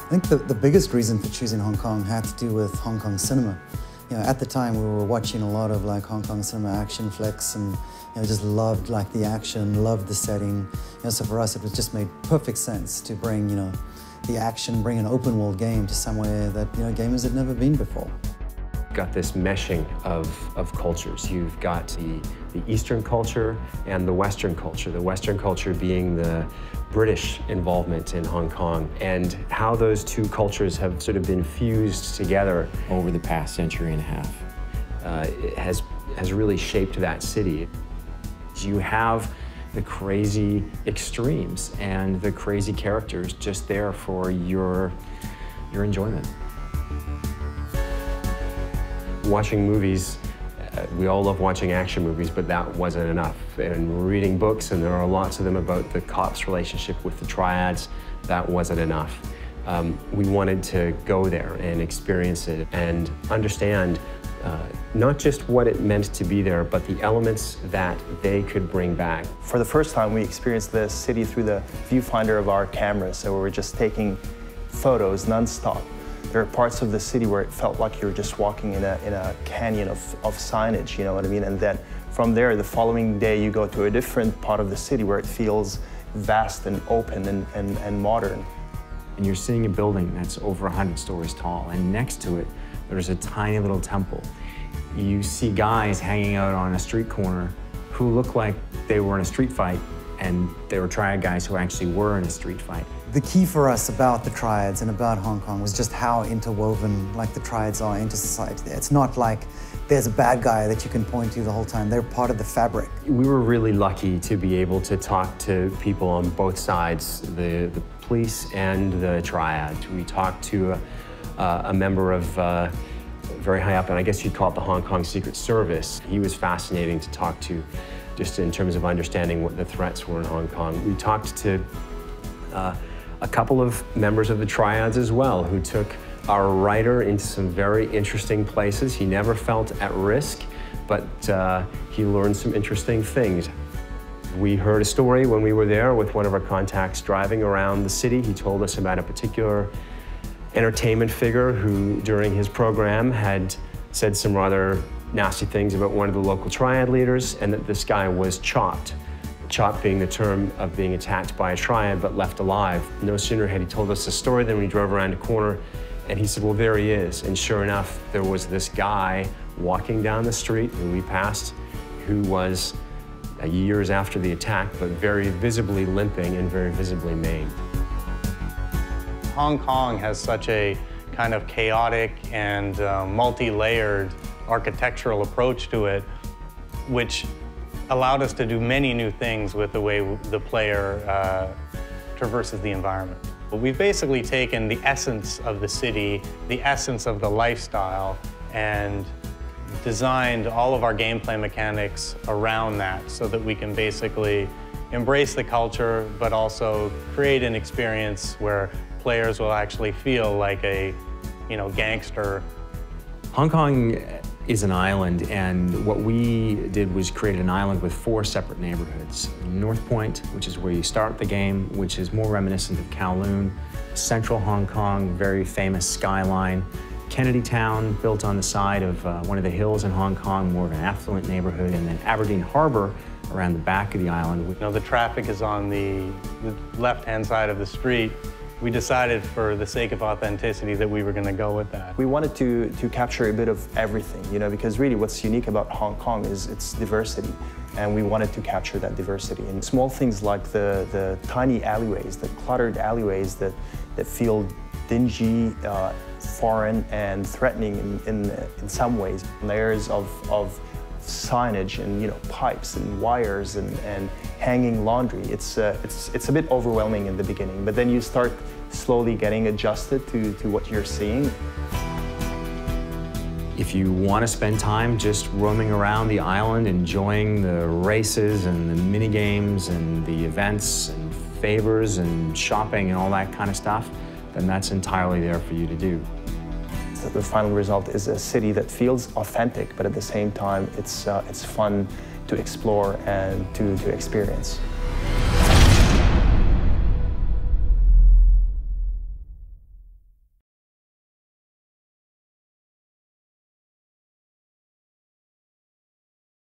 I think the biggest reason for choosing Hong Kong had to do with Hong Kong cinema. You know, at the time we were watching a lot of like Hong Kong cinema action flicks and just loved like the action, loved the setting. So for us it was just made perfect sense to bring the action, bring an open world game to somewhere that gamers had never been before. Got this meshing of cultures. You've got the Eastern culture and the Western culture. The Western culture being the British involvement in Hong Kong, and how those two cultures have sort of been fused together over the past century and a half. It has really shaped that city. You have the crazy extremes and the crazy characters just there for your enjoyment. Watching movies, we all love watching action movies, but that wasn't enough. And reading books, and there are lots of them about the cops' relationship with the Triads, that wasn't enough. We wanted to go there and experience it and understand not just what it meant to be there, but the elements that they could bring back. For the first time, we experienced the city through the viewfinder of our cameras, so we were just taking photos non-stop. There are parts of the city where it felt like you were just walking in a canyon of signage, you know what I mean? And then from there, the following day, you go to a different part of the city where it feels vast and open and modern. And you're seeing a building that's over 100 stories tall, and next to it, there's a tiny little temple. You see guys hanging out on a street corner who look like they were in a street fight, and they were Triad guys who actually were in a street fight. The key for us about the Triads and about Hong Kong was just how interwoven like the Triads are into society there. It's not like there's a bad guy that you can point to the whole time. They're part of the fabric. We were really lucky to be able to talk to people on both sides, the police and the Triad. We talked to a member of very high up, and I guess you'd call it the Hong Kong Secret Service. He was fascinating to talk to, just in terms of understanding what the threats were in Hong Kong. We talked to a couple of members of the Triads as well, who took our writer into some very interesting places. He never felt at risk, but he learned some interesting things. We heard a story when we were there with one of our contacts driving around the city. He told us about a particular entertainment figure who, during his program, had said some rather nasty things about one of the local Triad leaders, and that this guy was chopped. Chopped being the term of being attacked by a Triad but left alive. No sooner had he told us the story than we drove around a corner, and he said, well, there he is. And sure enough, there was this guy walking down the street who we passed, who was years after the attack, but very visibly limping and very visibly maimed. Hong Kong has such a kind of chaotic and multi-layered architectural approach to it, which allowed us to do many new things with the way the player traverses the environment. We've basically taken the essence of the city, the essence of the lifestyle, and designed all of our gameplay mechanics around that so that we can basically embrace the culture, but also create an experience where players will actually feel like a, gangster. Hong Kong is an island, and what we did was create an island with 4 separate neighborhoods. North Point, which is where you start the game, which is more reminiscent of Kowloon. Central Hong Kong, very famous skyline. Kennedy Town, built on the side of one of the hills in Hong Kong, more of an affluent neighborhood. And then Aberdeen Harbor, around the back of the island. The traffic is on the left-hand side of the street. We decided, for the sake of authenticity, that we were going to go with that. We wanted to capture a bit of everything, because really what's unique about Hong Kong is its diversity, and we wanted to capture that diversity. And small things like the tiny alleyways, the cluttered alleyways that feel dingy, foreign, and threatening in some ways. Layers of signage and pipes and wires and hanging laundry. It's a bit overwhelming in the beginning, but then you start slowly getting adjusted to what you're seeing. If you want to spend time just roaming around the island, enjoying the races and the mini games and the events and favors and shopping and all that kind of stuff, then that's entirely there for you to do. The final result is a city that feels authentic, but at the same time, it's fun to explore and to experience.